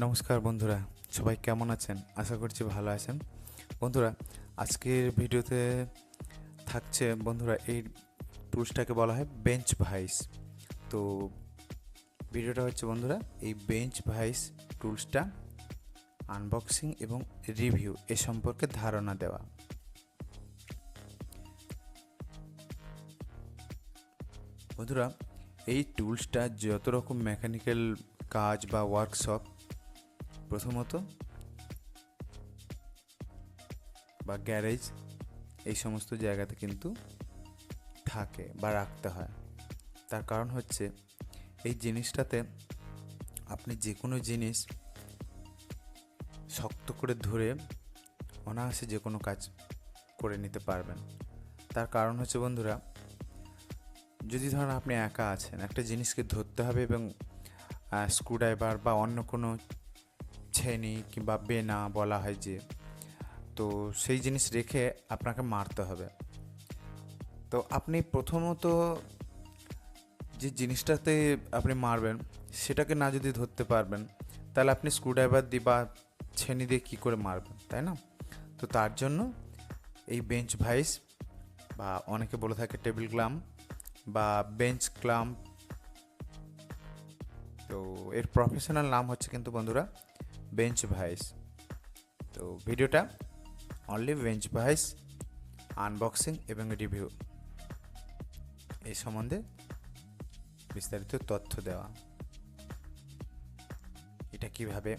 নমস্কার বন্ধুরা, সবাই কেমন আছেন? আশা করছি ভালো আছেন। বন্ধুরা, আজকের ভিডিওতে থাকছে বন্ধুরা এই টুলসটাকে বলা হয় বেঞ্চ ভাইস। তো ভিডিওটা হচ্ছে বন্ধুরা এই বেঞ্চ ভাইস টুলসটা আনবক্সিং এবং রিভিউ এ সম্পর্কে ধারণা দেওয়া। বন্ধুরা, এই টুলসটা যত রকম মেকানিক্যাল কাজ বা ওয়ার্কশপ প্রথমত বা গ্যারেজ এই সমস্ত জায়গাতে কিন্তু থাকে বা রাখতে হয়। তার কারণ হচ্ছে এই জিনিসটাতে আপনি যে কোনো জিনিস শক্ত করে ধরে অনায়াসে যে কোনো কাজ করে নিতে পারবেন। তার কারণ হচ্ছে বন্ধুরা, যদি ধরেন আপনি একা আছেন, একটা জিনিসকে ধরতে হবে এবং স্ক্রুড্রাইভার বা অন্য কোনো ছেনি কিংবা বেনা বলা হয় যে, তো সেই জিনিস রেখে আপনাকে মারতে হবে। তো আপনি প্রথমত যে জিনিসটাতে আপনি মারবেন সেটাকে না যদি ধরতে পারবেন, তাহলে আপনি স্ক্রুড্রাইভার দিয়ে বা ছেনি দিয়ে কী করে মারবেন, তাই না? তো তার জন্য এই বেঞ্চ ভাইস বা অনেকে বলে থাকে টেবিল ক্ল্যাম্প বা বেঞ্চ ক্ল্যাম্প, তো এর প্রফেশনাল নাম হচ্ছে কিন্তু বন্ধুরা বেঞ্চ ভাইস। তো ভিডিওটা অনলি বেঞ্চ ভাইস আনবক্সিং এবং রিভিউ এই সম্বন্ধে বিস্তারিত তথ্য দেওয়া। এটা কিভাবে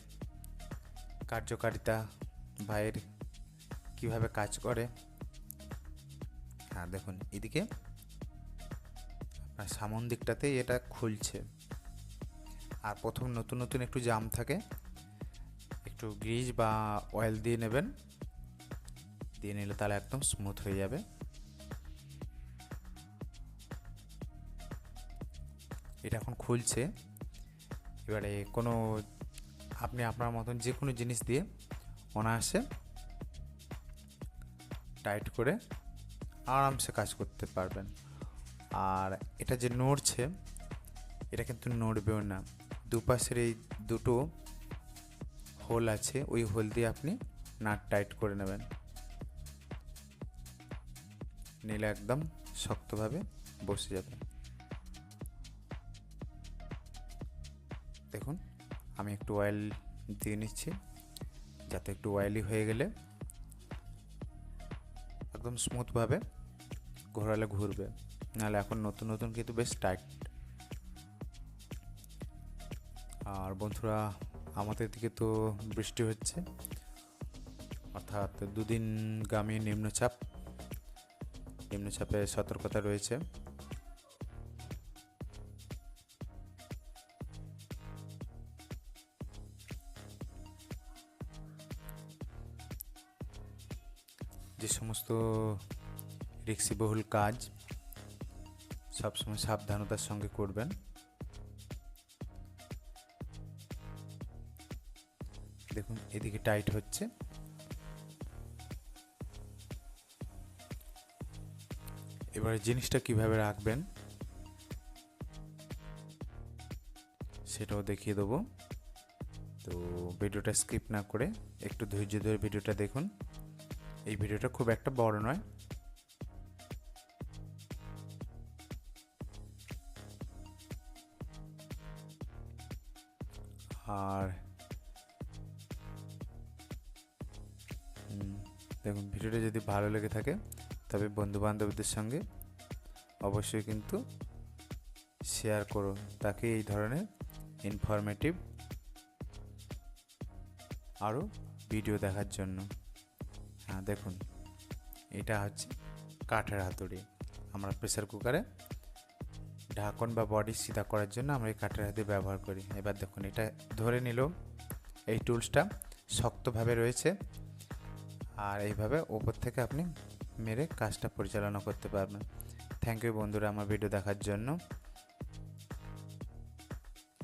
কার্যকারিতা বা এর কীভাবে কাজ করে। হ্যাঁ, দেখুন এদিকে আপনার সামন দিকটাতেই এটা খুলছে। আর প্রথম নতুন নতুন একটু জাম থাকে, একটু গ্রিজ বা অয়েল দিয়ে নেবেন, দিয়ে নিলে তাহলে একদম স্মুথ হয়ে যাবে। এটা এখন খুলছে। এবারে কোনো আপনি আপনার মতন যে কোনো জিনিস দিয়ে অনায়াসে টাইট করে আরামসে কাজ করতে পারবেন। আর এটা যে নড়ছে, এটা কিন্তু নড়বেও না। দুপাশের এই দুটো হোল আছে, ওই হোল দিয়ে আপনি নাট টাইট করে নেবেন, নিলে একদম শক্তভাবে বসে যাবে। দেখুন, আমি একটু অয়েল দিয়ে নিচ্ছি, যাতে একটু অয়েলি হয়ে গেলে একদম স্মুথভাবে ঘোরালে ঘুরবে, নাহলে এখন নতুন নতুন কিন্তু বেশ টাইট। আর বন্ধুরা, আমাদের দিকে তো বৃষ্টি হচ্ছে, অর্থাৎ দুদিনগামী নিম্নচাপের সতর্কতা রয়েছে। যে সমস্ত রিস্কিবহুল কাজ সবসময় সাবধানতার সঙ্গে করবেন। দেখুন এদিকে টাইট হচ্ছে। এবারে জিনিসটা কিভাবে রাখবেন সেটাও দেখিয়ে দেবো। তো ভিডিওটা স্কিপ না করে একটু ধৈর্য ধরে ভিডিওটা দেখুন। এই ভিডিওটা খুব একটা বড় নয়। আর দেখুন, ভিডিওটা যদি ভালো লেগে থাকে তবে বন্ধুবান্ধবদের সঙ্গে অবশ্যই কিন্তু শেয়ার করুন, তাকে এই ধরনের ইনফরমেটিভ আরও ভিডিও দেখার জন্য। হ্যাঁ, দেখুন এটা হচ্ছে কাঠের হাতুড়ি। আমরা প্রেসার কুকারে ঢাকন বা বডি সিধা করার জন্য আমরা এই কাঠের হাতুড়ি ব্যবহার করি। এবার দেখুন, এটা ধরে নিল, এই টুলসটা শক্তভাবে রয়েছে, আর এইভাবে ওপর থেকে আপনি মেরে কাজটা পরিচালনা করতে পারবেন। থ্যাংক ইউ বন্ধুরা আমার ভিডিও দেখার জন্য।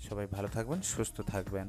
সবাই ভালো থাকবেন, সুস্থ থাকবেন।